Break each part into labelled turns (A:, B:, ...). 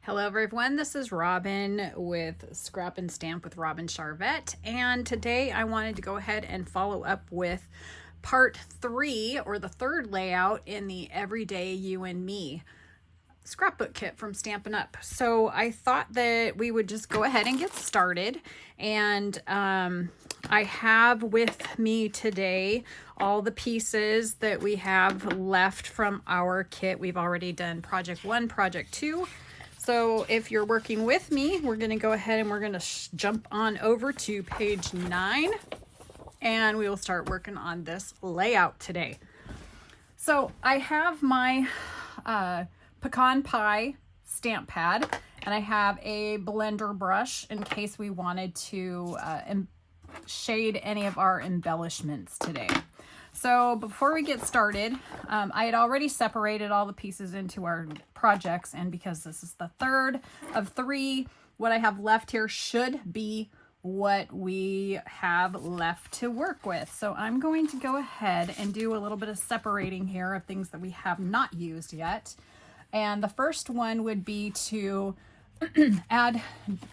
A: Hello everyone, this is Robin with Scrap and Stamp with Robin Charvette, and today I wanted to go ahead and follow up with part 3, or the third layout in the Everyday You and Me scrapbook kit from Stampin' Up. So I thought that we would just go ahead and get started, and I have with me today all the pieces that we have left from our kit. We've already done project 1, project 2. So if you're working with me, we're going to go ahead and we're going to jump on over to page 9, and we will start working on this layout today. So I have my pecan pie stamp pad, and I have a blender brush in case we wanted to shade any of our embellishments today. So before we get started, I had already separated all the pieces into our projects, and because this is the third of 3, what I have left here should be what we have left to work with. So I'm going to go ahead and do a little bit of separating here of things that we have not used yet. And the first one would be to add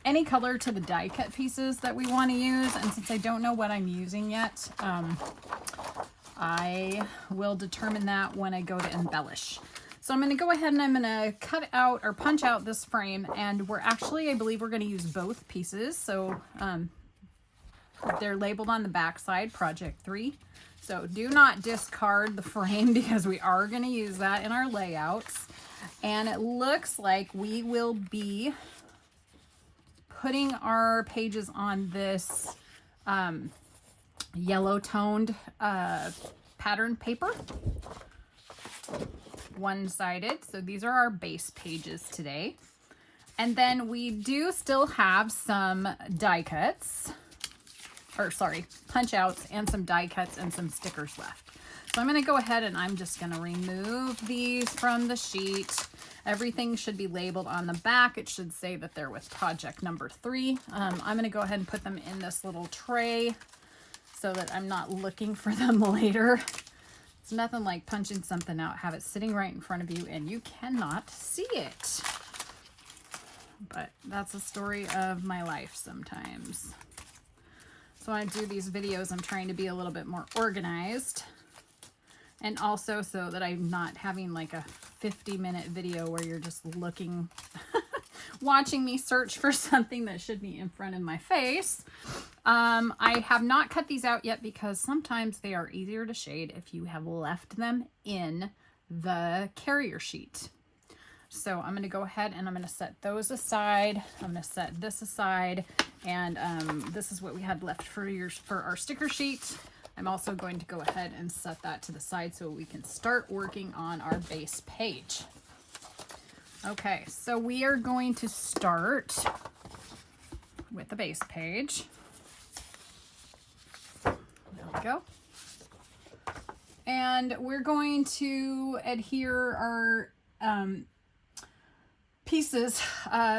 A: any color to the die cut pieces that we want to use. And since I don't know what I'm using yet, I will determine that when I go to embellish. So I'm going to go ahead and I'm going to cut out or punch out this frame, and we're actually, I believe we're going to use both pieces. So they're labeled on the back side, project 3. So do not discard the frame because we are going to use that in our layouts. And it looks like we will be putting our pages on this yellow toned pattern paper, one-sided. So these are our base pages today. And then we do still have some die cuts, or sorry, punch outs and some die cuts and some stickers left. So I'm going to go ahead and I'm just going to remove these from the sheet. Everything should be labeled on the back. It should say that they're with project number 3. I'm going to go ahead and put them in this little tray so that I'm not looking for them later. It's nothing like punching something out, have it sitting right in front of you, and you cannot see it. But that's a story of my life sometimes. So when I do these videos, I'm trying to be a little bit more organized. And also so that I'm not having like a 50-minute video where you're just looking, watching me search for something that should be in front of my face. I have not cut these out yet because sometimes they are easier to shade if you have left them in the carrier sheet. So I'm going to go ahead and I'm going to set those aside. I'm going to set this aside, and this is what we had left for our sticker sheet. I'm also going to go ahead and set that to the side so we can start working on our base page. Okay, so we are going to start with the base page. There we go. And we're going to adhere our pieces.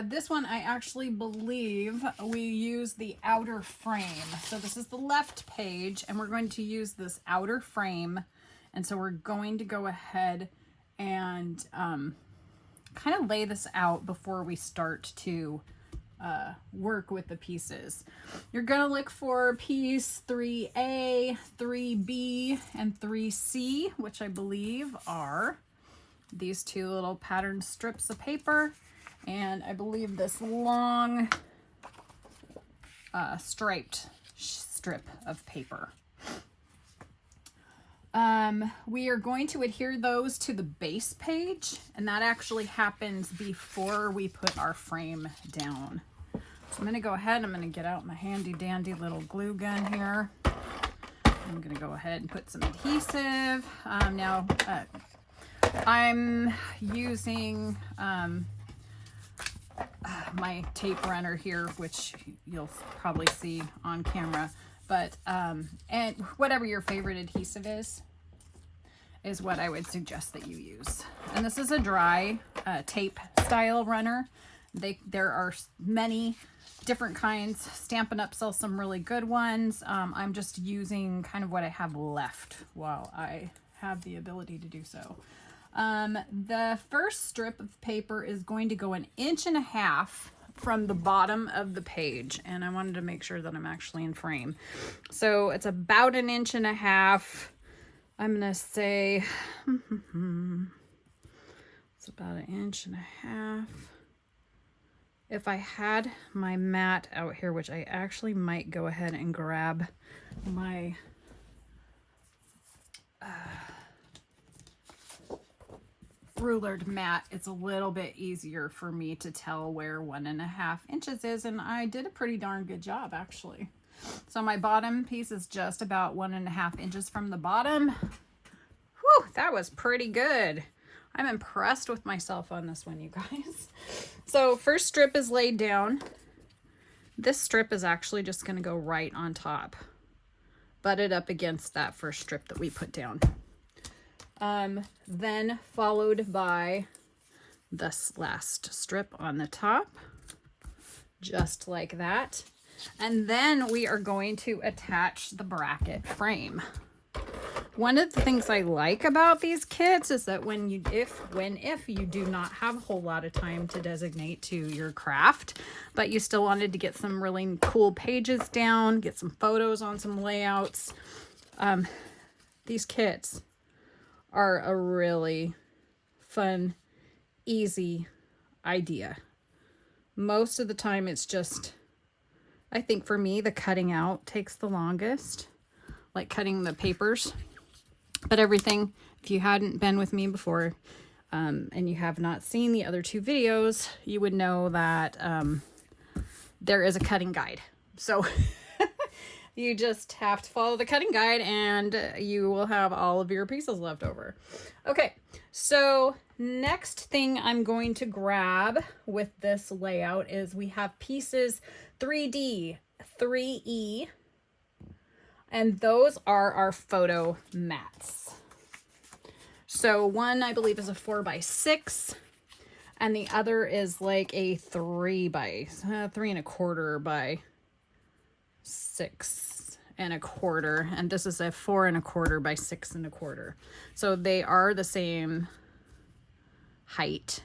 A: This one I actually believe we use the outer frame. So this is the left page, and we're going to use this outer frame. And so we're going to go ahead and kind of lay this out before we start to work with the pieces. You're going to look for piece 3A, 3B, and 3C, which I believe are these 2 little pattern strips of paper, and I believe this long striped strip of paper. We are going to adhere those to the base page, and that actually happens before we put our frame down. So I'm going to go ahead, I'm going to get out my handy dandy little glue gun here. I'm going to go ahead and put some adhesive. I'm using my tape runner here, which you'll probably see on camera, but and whatever your favorite adhesive is what I would suggest that you use. And this is a dry tape style runner. There are many different kinds. Stampin' Up sells some really good ones. I'm just using kind of what I have left while I have the ability to do so. The first strip of paper is going to go 1.5 inches from the bottom of the page, and I wanted to make sure that I'm actually in frame. So it's about 1.5 inches. I'm gonna say it's about 1.5 inches. If I had my mat out here, which I actually might go ahead and grab my rulered mat, it's a little bit easier for me to tell where 1.5 inches is, and I did a pretty darn good job actually. So my bottom piece is just about 1.5 inches from the bottom. Whew, that was pretty good. I'm impressed with myself on this one, you guys. So first strip is laid down. This strip is actually just going to go right on top, butted up against that first strip that we put down. Then followed by this last strip on the top, just like that. And then we are going to attach the bracket frame. One of the things I like about these kits is that if you do not have a whole lot of time to designate to your craft, but you still wanted to get some really cool pages down, get some photos on some layouts, these kits are a really fun, easy idea. Most of the time it's just, I think for me, the cutting out takes the longest, like cutting the papers. But everything, if you hadn't been with me before and you have not seen the other 2 videos, you would know that there is a cutting guide. So you just have to follow the cutting guide and you will have all of your pieces left over. Okay, so next thing I'm going to grab with this layout is we have pieces 3D, 3E, and those are our photo mats. So one I believe is a 4x6 and the other is like a 3.25 by 6.25, and this is a 4.25 by 6.25. So they are the same height,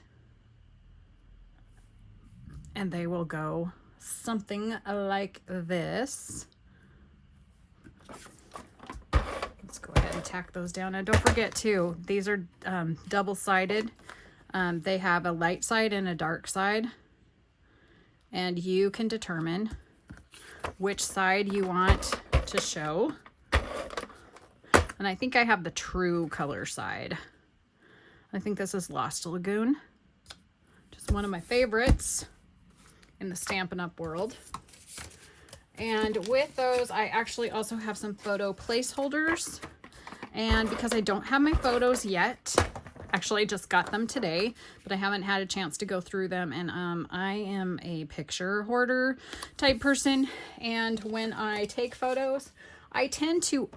A: and they will go something like this. Let's go ahead and tack those down. And don't forget too, these are double-sided. They have a light side and a dark side, and you can determine which side you want to show. And I think I have the true color side. I think this is Lost Lagoon, just one of my favorites in the Stampin' Up world. And with those, I actually also have some photo placeholders. And because I don't have my photos yet, actually I just got them today, but I haven't had a chance to go through them. And I am a picture hoarder type person. And when I take photos, I tend to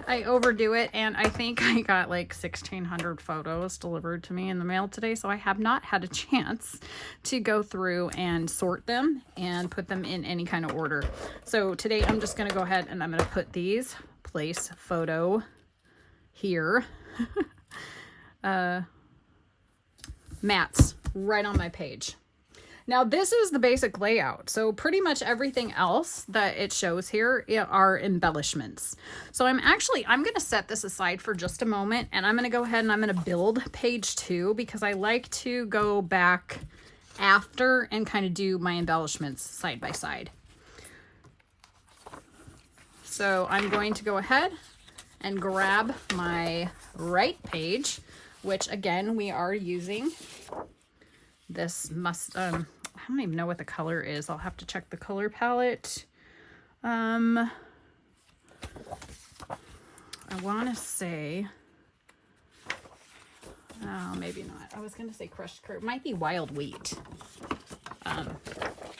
A: I overdo it, and I think I got like 1,600 photos delivered to me in the mail today, so I have not had a chance to go through and sort them and put them in any kind of order. So today I'm just going to go ahead and I'm going to put these place photo here mats right on my page. Now this is the basic layout. So pretty much everything else that it shows here are embellishments. So I'm going to set this aside for just a moment, and I'm going to go ahead and I'm going to build page 2 because I like to go back after and kind of do my embellishments side by side. So I'm going to go ahead and grab my right page, which again, we are using this I don't even know what the color is. I'll have to check the color palette. I want to say, oh, maybe not. I was going to say crushed curd. Might be wild wheat.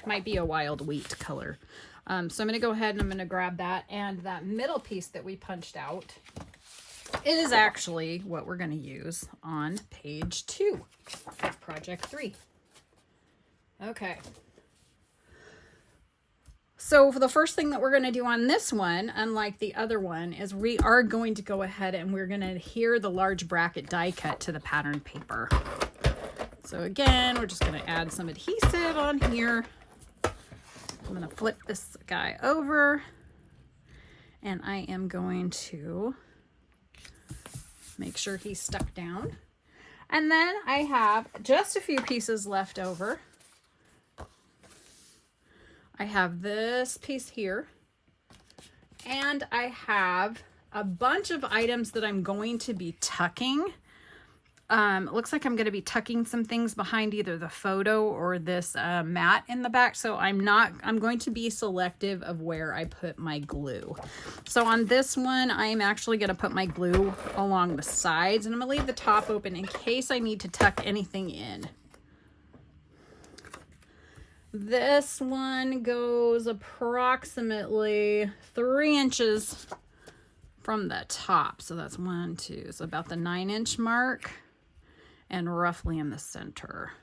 A: Might be a wild wheat color. So I'm going to go ahead and I'm going to grab that. And that middle piece that we punched out is actually what we're going to use on page 2 of project 3. Okay. So for the first thing that we're going to do on this one, unlike the other one, is we are going to go ahead and we're going to adhere the large bracket die cut to the pattern paper. So again, we're just going to add some adhesive on here. I'm going to flip this guy over and I am going to make sure he's stuck down. And then I have just a few pieces left over. I have this piece here, and I have a bunch of items that I'm going to be tucking. It looks like I'm going to be tucking some things behind either the photo or this mat in the back. So I'm going to be selective of where I put my glue. So on this one, I'm actually going to put my glue along the sides, and I'm going to leave the top open in case I need to tuck anything in. This one goes approximately 3 inches from the top. So that's 1, 2, so about the 9-inch mark and roughly in the center.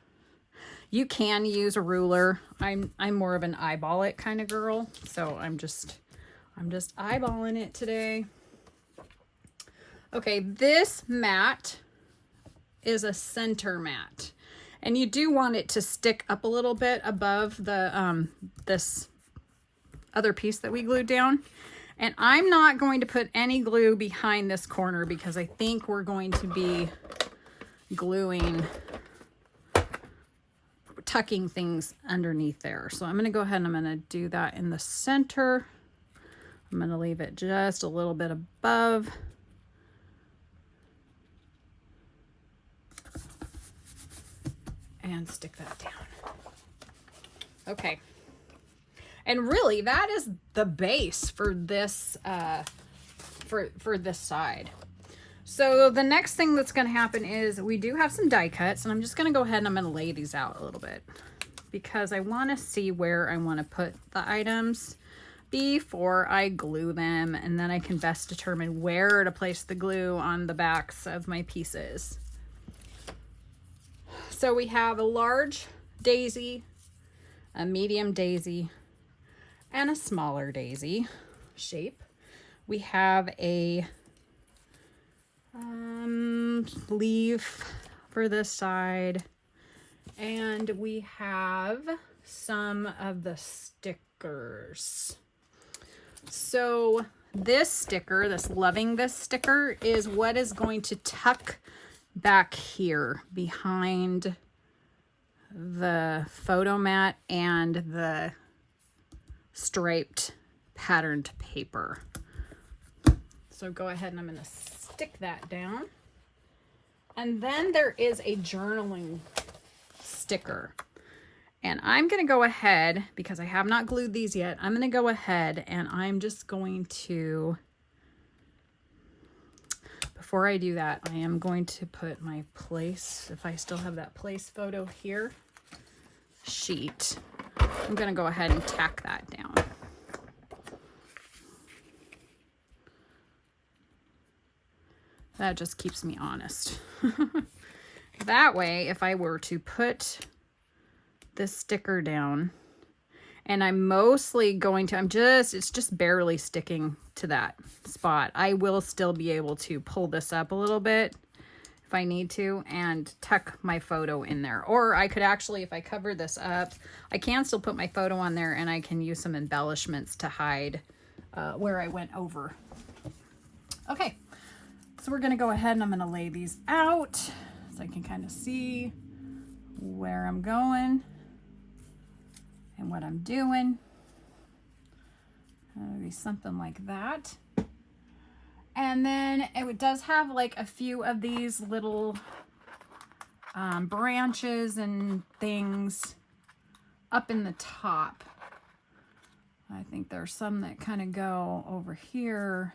A: You can use a ruler. I'm more of an eyeball it kind of girl. So I'm just eyeballing it today. Okay, this mat is a center mat. And you do want it to stick up a little bit above the this other piece that we glued down. And I'm not going to put any glue behind this corner because I think we're going to be tucking things underneath there. So I'm going to go ahead and I'm going to do that in the center. I'm going to leave it just a little bit above. And stick that down. Okay. And really, that is the base for this for this side. So the next thing that's going to happen is we do have some die cuts, and I'm just going to go ahead and I'm going to lay these out a little bit because I want to see where I want to put the items before I glue them, and then I can best determine where to place the glue on the backs of my pieces. So we have a large daisy, a medium daisy, and a smaller daisy shape. We have a leaf for this side, and we have some of the stickers. So this sticker, this loving this sticker, is what is going to tuck back here behind the photo mat and the striped patterned paper. So go ahead and I'm going to stick that down. And then there is a journaling sticker. And I'm going to go ahead, because I have not glued these yet, I'm going to go ahead and I'm just going to, before I do that, I am going to put my place, if I still have that place photo here, sheet. I'm going to go ahead and tack that down. That just keeps me honest. That way, if I were to put this sticker down, and I'm mostly going to, it's just barely sticking to that spot. I will still be able to pull this up a little bit if I need to and tuck my photo in there. Or I could actually, if I cover this up, I can still put my photo on there and I can use some embellishments to hide where I went over. Okay, so we're gonna go ahead and I'm gonna lay these out so I can kind of see where I'm going and what I'm doing. Maybe something like that. And then it does have like a few of these little branches and things up in the top. I think there's some that kind of go over here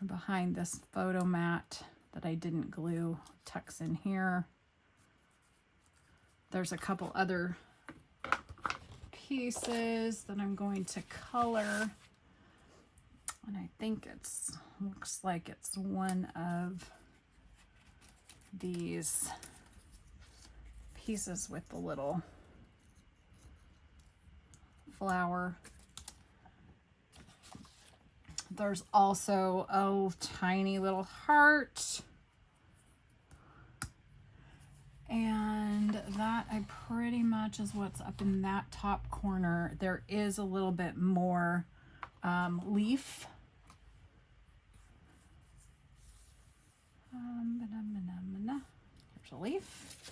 A: behind this photo mat that I didn't glue, tucks in here. There's a couple other pieces that I'm going to color, and I think looks like it's one of these pieces with the little flower. There's also a tiny little heart. And that I pretty much is what's up in that top corner. There is a little bit more leaf. Here's a leaf.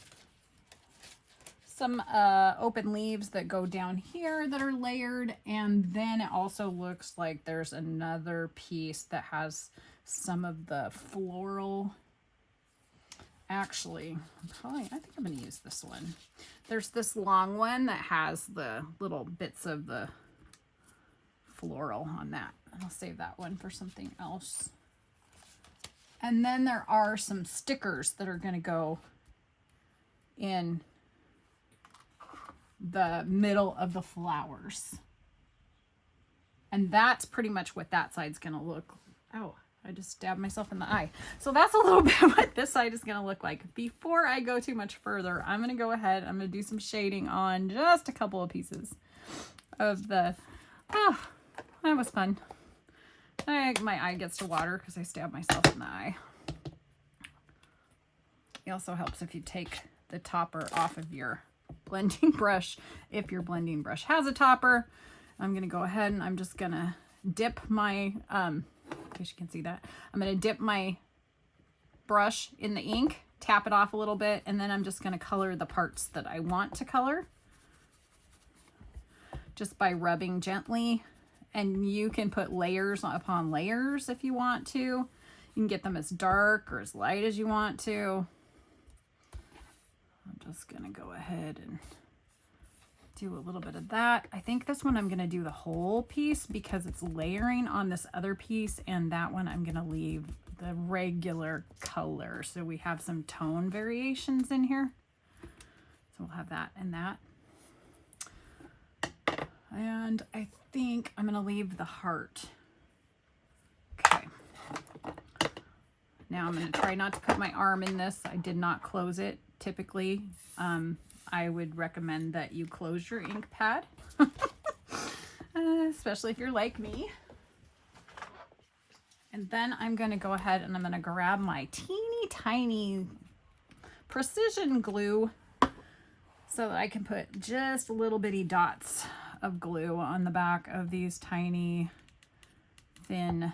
A: Some open leaves that go down here that are layered, and then it also looks like there's another piece that has some of the floral. Actually, I think I'm going to use this one. There's this long one that has the little bits of the floral on that. I'll save that one for something else. And then there are some stickers that are going to go in the middle of the flowers. And that's pretty much what that side's going to look. Oh, I just stabbed myself in the eye. So that's a little bit what this side is going to look like. Before I go too much further, I'm going to go ahead. I'm going to do some shading on just a couple of pieces of the, oh, that was fun. My eye gets to water because I stabbed myself in the eye. It also helps if you take the topper off of your blending brush. If your blending brush has a topper, I'm going to go ahead and I'm just going to dip my, in case you can see that, I'm going to dip my brush in the ink, tap it off a little bit, and then I'm just going to color the parts that I want to color just by rubbing gently. And you can put layers upon layers if you want to. You can get them as dark or as light as you want to. I'm just going to go ahead and do a little bit of that. I think this one I'm going to do the whole piece because it's layering on this other piece, and that one I'm going to leave the regular color. So we have some tone variations in here. So we'll have that and that. And I think I'm going to leave the heart. Okay. Now I'm going to try not to put my arm in this. I did not close it. Typically, I would recommend that you close your ink pad, especially if you're like me. And then I'm going to go ahead and I'm going to grab my teeny tiny precision glue so that I can put just little bitty dots of glue on the back of these tiny thin,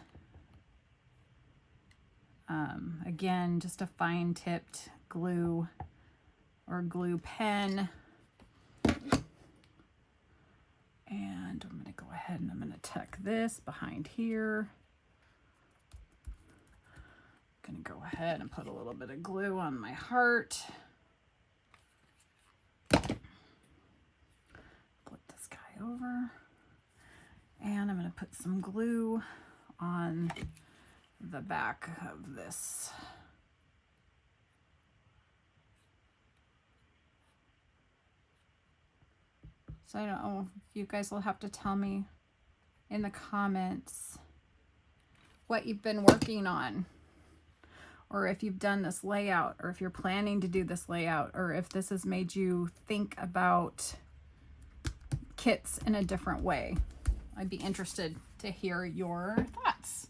A: again, just a fine tipped glue or glue pen. And I'm going to go ahead and I'm going to tuck this behind here. I'm going to go ahead and put a little bit of glue on my heart. Over, and I'm going to put some glue on the back of this. So I don't know, you guys will have to tell me in the comments what you've been working on, or if you've done this layout, or if you're planning to do this layout, or if this has made you think about kits in a different way. I'd be interested to hear your thoughts.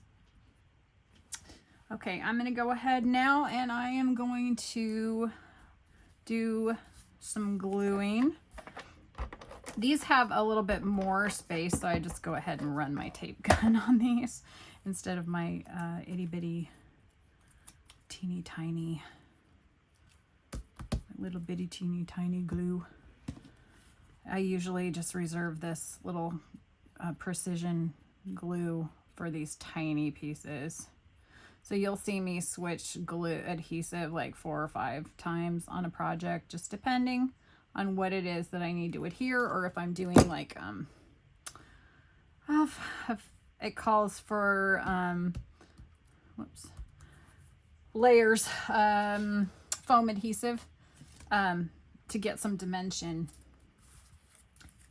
A: Okay, I'm going to go ahead now and I am going to do some gluing. These have a little bit more space, so I just go ahead and run my tape gun on these instead of my itty bitty teeny tiny little bitty teeny tiny glue. I usually just reserve this little precision glue for these tiny pieces. So you'll see me switch glue adhesive like 4 or 5 times on a project, just depending on what it is that I need to adhere, or if I'm doing like, it calls for, layers, foam adhesive, to get some dimension.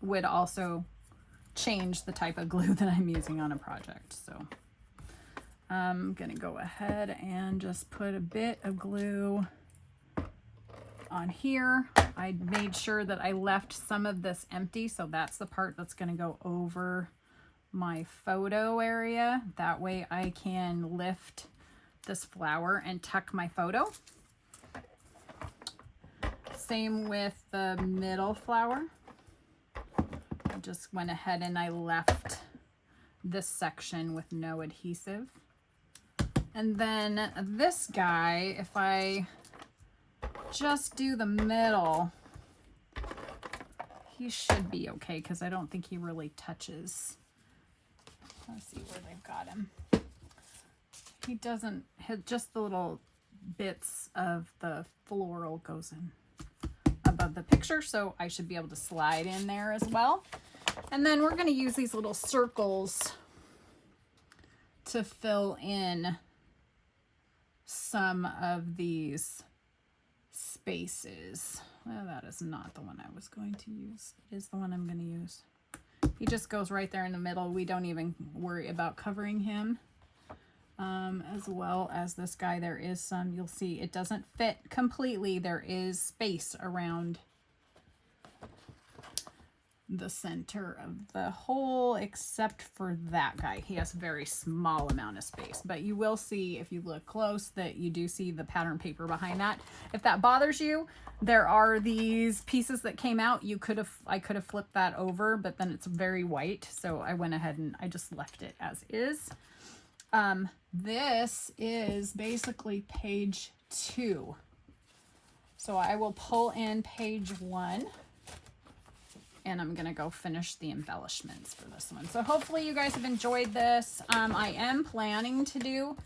A: Would also change the type of glue that I'm using on a project. So I'm going to go ahead and just put a bit of glue on here. I made sure that I left some of this empty, so that's the part that's going to go over my photo area. That way I can lift this flower and tuck my photo. Same with the middle flower. I just went ahead and I left this section with no adhesive. And then this guy, if I just do the middle, he should be okay because I don't think he really touches. Let's see where they've got him. He doesn't hit, just the little bits of the floral goes in above the picture, so I should be able to slide in there as well. And then we're going to use these little circles to fill in some of these spaces. Well, that is not the one I was going to use. It is the one I'm going to use. He just goes right there in the middle. We don't even worry about covering him. As well as this guy, there is some, you'll see it doesn't fit completely. There is space around the center of the hole, except for that guy. He has a very small amount of space, but you will see if you look close that you do see the pattern paper behind that. If that bothers you, there are these pieces that came out. I could have flipped that over, but then it's very white, so I went ahead and I just left it as is. This is basically page 2. So I will pull in page 1 and I'm gonna go finish the embellishments for this one. So hopefully you guys have enjoyed this. I am planning to do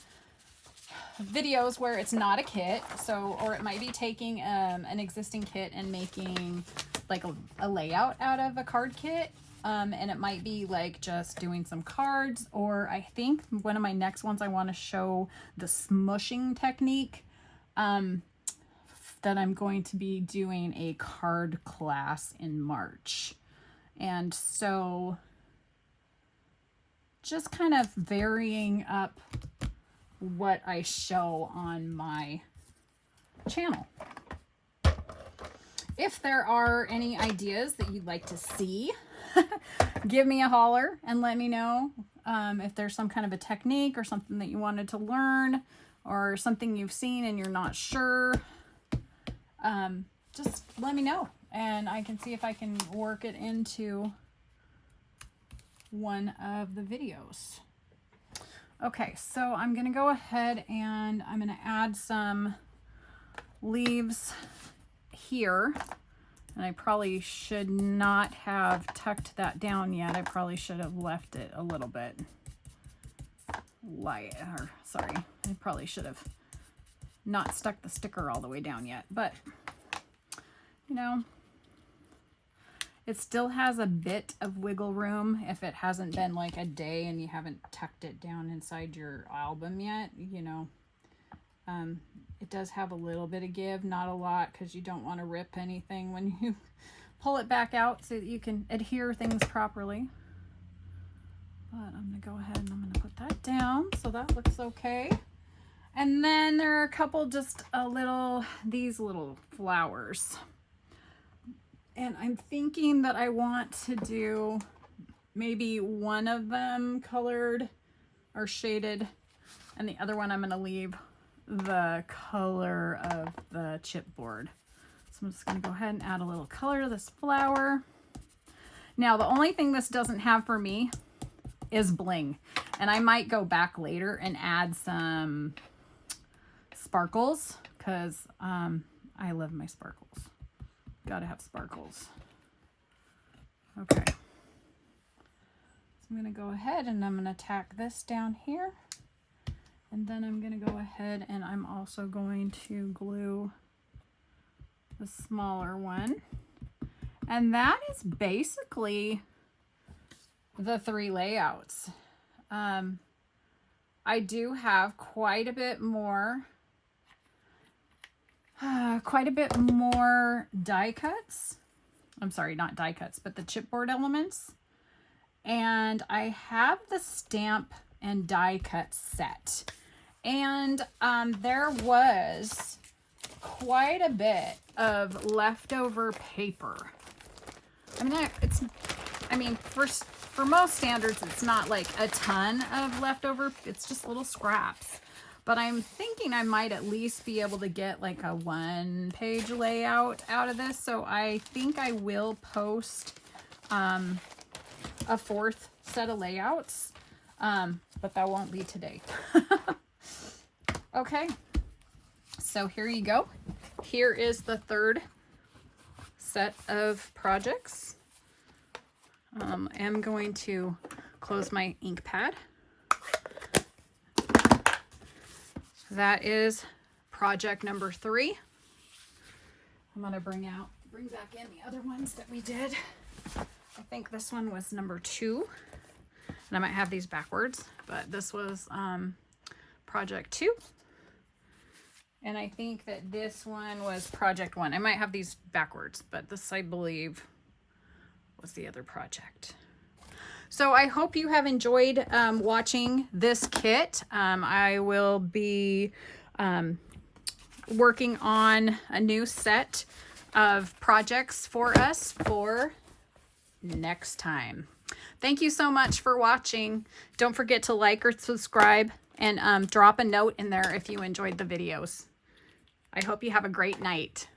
A: videos where it's not a kit, so, or it might be taking an existing kit and making like a layout out of a card kit. And it might be like just doing some cards, or I think one of my next ones I want to show the smushing technique that I'm going to be doing a card class in March. And so just kind of varying up what I show on my channel. If there are any ideas that you'd like to see, give me a holler and let me know. If there's some kind of a technique or something that you wanted to learn, or something you've seen and you're not sure, just let me know and I can see if I can work it into one of the videos. Okay, so I'm gonna go ahead and I'm gonna add some leaves here. And I probably should not have tucked that down yet. I probably should have left it a little bit light, or sorry, I probably should have not stuck the sticker all the way down yet, but you know, it still has a bit of wiggle room if it hasn't been like a day and you haven't tucked it down inside your album yet, you know. It does have a little bit of give, not a lot, because you don't want to rip anything when you pull it back out, so that you can adhere things properly. But I'm going to go ahead and I'm going to put that down, so that looks okay. And then there are a couple, just these little flowers. And I'm thinking that I want to do maybe one of them colored or shaded, and the other one I'm going to leave the color of the chipboard. So I'm just going to go ahead and add a little color to this flower. Now, the only thing this doesn't have for me is bling. And I might go back later and add some sparkles, because I love my sparkles. Gotta have sparkles. Okay. So I'm going to go ahead and I'm going to tack this down here. And then I'm going to go ahead and I'm also going to glue the smaller one. And that is basically the 3 layouts. I do have quite a bit more die cuts. I'm sorry, not die cuts, but the chipboard elements. And I have the stamp and die cut set. And there was quite a bit of leftover paper. I mean, for most standards, it's not like a ton of leftover. It's just little scraps. But I'm thinking I might at least be able to get like a 1-page layout out of this. So I think I will post a 4th set of layouts, but that won't be today. Okay, so here you go. Here is the 3rd set of projects. I'm going to close my ink pad. That is project number 3. I'm going to bring back in the other ones that we did. I think this one was number 2. And I might have these backwards, but this was project 2. And I think that this one was project 1. I might have these backwards, but this, I believe, was the other project. So I hope you have enjoyed watching this kit. I will be working on a new set of projects for us for next time. Thank you so much for watching. Don't forget to like or subscribe, and drop a note in there if you enjoyed the videos. I hope you have a great night.